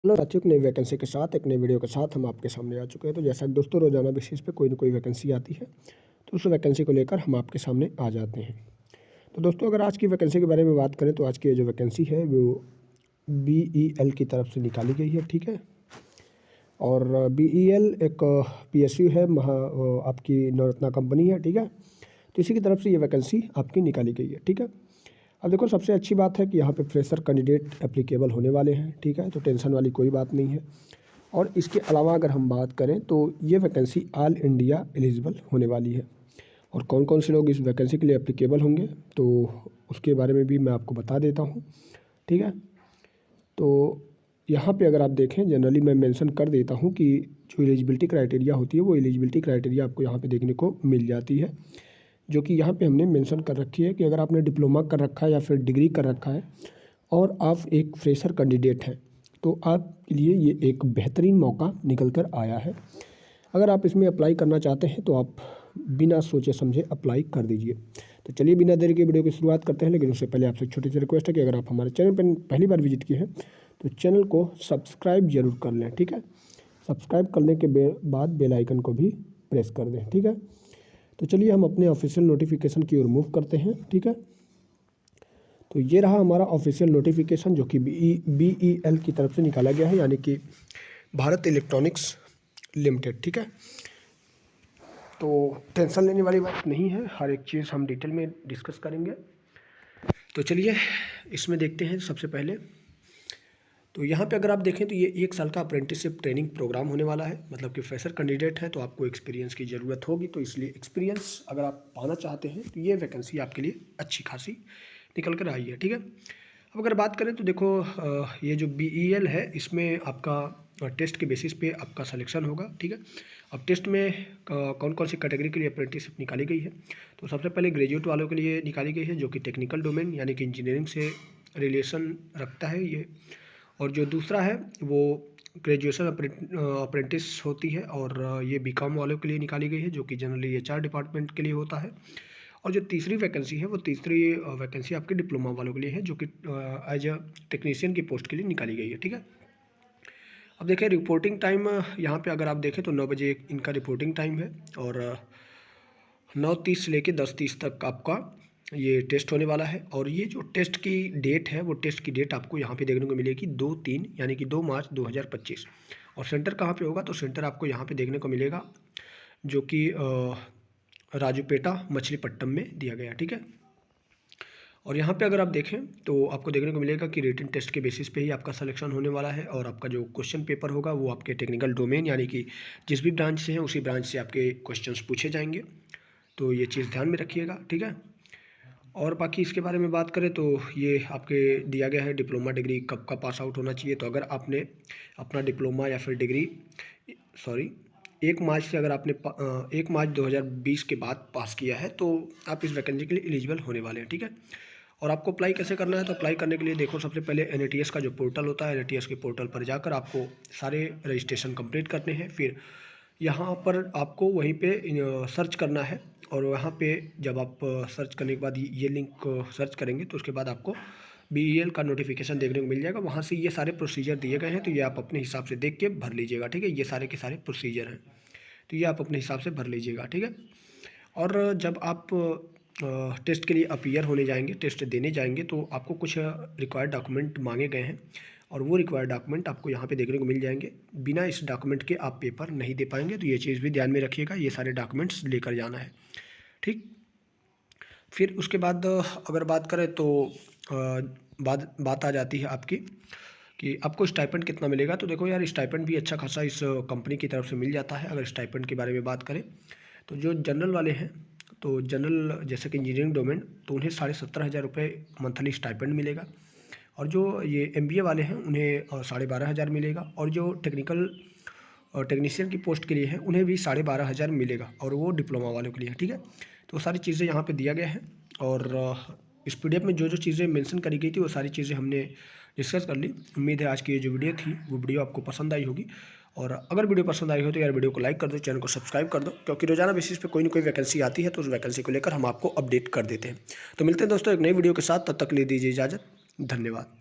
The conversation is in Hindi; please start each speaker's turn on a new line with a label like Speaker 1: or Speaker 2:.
Speaker 1: हेलो साथियों, एक नई वैकेंसी के साथ एक नई वीडियो के साथ हम आपके सामने आ चुके हैं। तो जैसा कि दोस्तों रोजाना बेसिस पे कोई ना कोई वैकेंसी आती है, तो उस वैकेंसी को लेकर हम आपके सामने आ जाते हैं। तो दोस्तों अगर आज की वैकेंसी के बारे में बात करें तो आज की ये जो वैकेंसी है वो BEL की तरफ से निकाली गई है, ठीक है। और BEL एक PSU है, आपकी नवरत्ना कंपनी है, ठीक है। तो इसी की तरफ से ये वैकेंसी आपकी निकाली गई है, ठीक है। अब देखो सबसे अच्छी बात है कि यहाँ पे फ्रेशर कैंडिडेट एप्लीकेबल होने वाले हैं, ठीक है। तो टेंशन वाली कोई बात नहीं है। और इसके अलावा अगर हम बात करें तो ये वैकेंसी ऑल इंडिया एलिजिबल होने वाली है। और कौन कौन से लोग इस वैकेंसी के लिए एप्लीकेबल होंगे तो उसके बारे में भी मैं आपको बता देता हूँ, ठीक है। तो यहाँ पे अगर आप देखें जनरली मैं मेंशन कर देता हूँ कि जो एलिजिबिलिटी क्राइटेरिया होती है वो एलिजिबिलिटी क्राइटेरिया आपको यहाँ पे देखने को मिल जाती है, जो कि यहाँ पे हमने मेंशन कर रखी है कि अगर आपने डिप्लोमा कर रखा है या फिर डिग्री कर रखा है और आप एक फ्रेशर कैंडिडेट हैं तो आपके लिए ये एक बेहतरीन मौका निकल कर आया है। अगर आप इसमें अप्लाई करना चाहते हैं तो आप बिना सोचे समझे अप्लाई कर दीजिए। तो चलिए बिना देरी के वीडियो की शुरुआत करते हैं, लेकिन उससे पहले आपसे छोटी सी रिक्वेस्ट है कि अगर आप हमारे चैनल पर पहली बार विजिट किए हैं तो चैनल को सब्सक्राइब जरूर कर लें, ठीक है। सब्सक्राइब करने के बाद बेल आइकन को भी प्रेस कर दें, ठीक है। तो चलिए हम अपने ऑफिशियल नोटिफिकेशन की ओर मूव करते हैं, ठीक है। तो ये रहा हमारा ऑफिशियल नोटिफिकेशन जो कि BEL की तरफ से निकाला गया है, यानी कि भारत इलेक्ट्रॉनिक्स लिमिटेड, ठीक है। तो टेंशन लेने वाली बात नहीं है, हर एक चीज़ हम डिटेल में डिस्कस करेंगे। तो चलिए इसमें देखते हैं सबसे पहले। तो यहाँ पे अगर आप देखें तो ये 1 साल का अप्रेंटिसशिप ट्रेनिंग प्रोग्राम होने वाला है। मतलब कि फ्रेशर कैंडिडेट है तो आपको एक्सपीरियंस की ज़रूरत होगी, तो इसलिए एक्सपीरियंस अगर आप पाना चाहते हैं तो ये वैकेंसी आपके लिए अच्छी खासी निकल कर आई है, ठीक है। अब अगर बात करें तो देखो ये जो BEL है इसमें आपका टेस्ट के बेसिस पे आपका सिलेक्शन होगा, ठीक है। अब टेस्ट में कौन कौन सी कैटेगरी के लिए अप्रेंटिसशिप निकाली गई है, तो सबसे पहले ग्रेजुएट वालों के लिए निकाली गई है जो कि टेक्निकल डोमेन यानी कि इंजीनियरिंग से रिलेशन रखता है ये। और जो दूसरा है वो ग्रेजुएशन अप्रेंटिस होती है, और ये BCom वालों के लिए निकाली गई है जो कि जनरली HR डिपार्टमेंट के लिए होता है। और जो तीसरी वैकेंसी है वो तीसरी वैकेंसी आपके डिप्लोमा वालों के लिए है जो कि एज अ टेक्नीशियन की पोस्ट के लिए निकाली गई है, ठीक है। अब देखिए रिपोर्टिंग टाइम यहाँ पे अगर आप देखें तो 9 बजे इनका रिपोर्टिंग टाइम है, और 9:30 से लेकर 10:30 तक आपका ये टेस्ट होने वाला है। और ये जो टेस्ट की डेट है वो टेस्ट की डेट आपको यहाँ पे देखने को मिलेगी 2/3 यानी कि 2 मार्च 2025। और सेंटर कहाँ पे होगा, तो सेंटर आपको यहाँ पे देखने को मिलेगा जो कि राजूपेटा मछलीपट्टनम में दिया गया, ठीक है। और यहाँ पे अगर आप देखें तो आपको देखने को मिलेगा कि रिटन टेस्ट के बेसिस पे ही आपका सिलेक्शन होने वाला है, और आपका जो क्वेश्चन पेपर होगा वो आपके टेक्निकल डोमेन यानी कि जिस भी ब्रांच से हैं उसी ब्रांच से आपके क्वेश्चंस पूछे जाएंगे। तो ये चीज़ ध्यान में रखिएगा, ठीक है। और बाकी इसके बारे में बात करें तो ये आपके दिया गया है डिप्लोमा डिग्री कब का पास आउट होना चाहिए। तो अगर आपने अपना डिप्लोमा या फिर डिग्री 1 मार्च से अगर आपने 1 मार्च 2020 के बाद पास किया है तो आप इस वैकेंसी के लिए एलिजिबल होने वाले हैं, ठीक है। और आपको अप्लाई कैसे करना है, तो अप्लाई करने के लिए देखो सबसे पहले NATS का जो पोर्टल होता है, NATS के पोर्टल पर जाकर आपको सारे रजिस्ट्रेशन कंप्लीट करने हैं। फिर यहाँ पर आपको वहीं पे सर्च करना है, और वहाँ पे जब आप सर्च करने के बाद ये लिंक सर्च करेंगे तो उसके बाद आपको BEL का नोटिफिकेशन देखने को मिल जाएगा। वहाँ से ये सारे प्रोसीजर दिए गए हैं, तो ये आप अपने हिसाब से देख के भर लीजिएगा, ठीक है। ये सारे के सारे प्रोसीजर हैं, तो ये आप अपने हिसाब से भर लीजिएगा, ठीक है। और जब आप टेस्ट के लिए अपीयर होने जाएंगे, टेस्ट देने जाएंगे, तो आपको कुछ रिक्वायर्ड डॉक्यूमेंट मांगे गए हैं, और वो रिक्वायर्ड डॉक्यूमेंट आपको यहाँ पे देखने को मिल जाएंगे। बिना इस डॉक्यूमेंट के आप पेपर नहीं दे पाएंगे, तो ये चीज़ भी ध्यान में रखिएगा, ये सारे डॉक्यूमेंट्स लेकर जाना है, ठीक। फिर उसके बाद अगर बात करें तो बात आ जाती है आपकी कि आपको स्टाइपेंड कितना मिलेगा। तो देखो यार स्टाइपेंड भी अच्छा खासा इस कंपनी की तरफ से मिल जाता है। अगर स्टाइपेंड के बारे में बात करें तो जो जनरल वाले हैं, तो जनरल जैसे कि इंजीनियरिंग डोमेन, तो उन्हें 17,500 रुपये मंथली स्टाइपेंड मिलेगा। और जो ये MBA वाले हैं उन्हें 12,500 मिलेगा। और जो टेक्नीशियन की पोस्ट के लिए है उन्हें भी 12,500 मिलेगा, और वो डिप्लोमा वालों के लिए, ठीक है। तो सारी चीज़ें यहाँ पे दिया गया है, और इस PDF में जो जो चीज़ें मेंशन करी गई थी वो सारी चीज़ें हमने डिस्कस कर ली। उम्मीद है आज की ये जो वीडियो थी वो वीडियो आपको पसंद आई होगी, और अगर वीडियो पसंद आई हो तो यार वीडियो को लाइक कर दो, चैनल को सब्सक्राइब कर दो, क्योंकि रोजाना बेसिस पे कोई ना कोई वैकेंसी आती है तो उस वैकेंसी को लेकर हम आपको अपडेट कर देते हैं। तो मिलते हैं दोस्तों एक नई वीडियो के साथ, तब तक ले दीजिए इजाज़त, धन्यवाद।